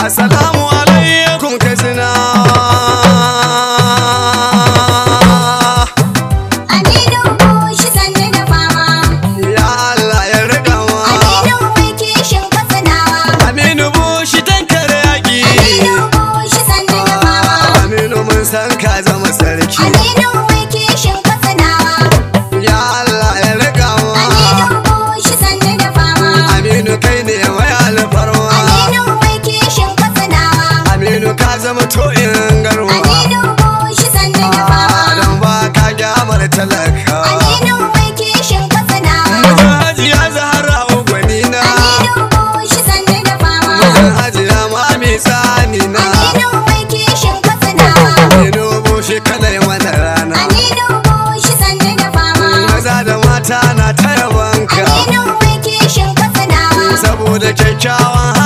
Assalamu alaikum Katsina. Aminu Bushi sannu da fama. Ya Allah ya riga ma. Aminu mai kishin Katsinawa. Aminu Bushi tankar yaƙi. Aminu Bushi sannu da fama. Aminu mun san ka zama sarki. Aminu mai kishin Katsinawa. Ya Allah ya riga ma. Aminu Bushi sannu da fama. Aminu kai ne mai alfarma. Aminu mai kishin Katsinawa. Aminu ka zama to'in garwa. Aminu Bushi sannu da fama. Don ba ka gyamar talaka. Aminu mai kishin Katsinawa. Mijin hajiya Zahra ugwanina. Aminu Bushi sannu da fama. Mijin hajiya Mami tsanina. Aminu mai kishin Katsinawa. Aminu Bushi kadai mana rana. Aminu Bushi sannu da fama. Maza da mata na ta yabanka. Aminu mai kishin Katsinawa. Saboda kyakkyawan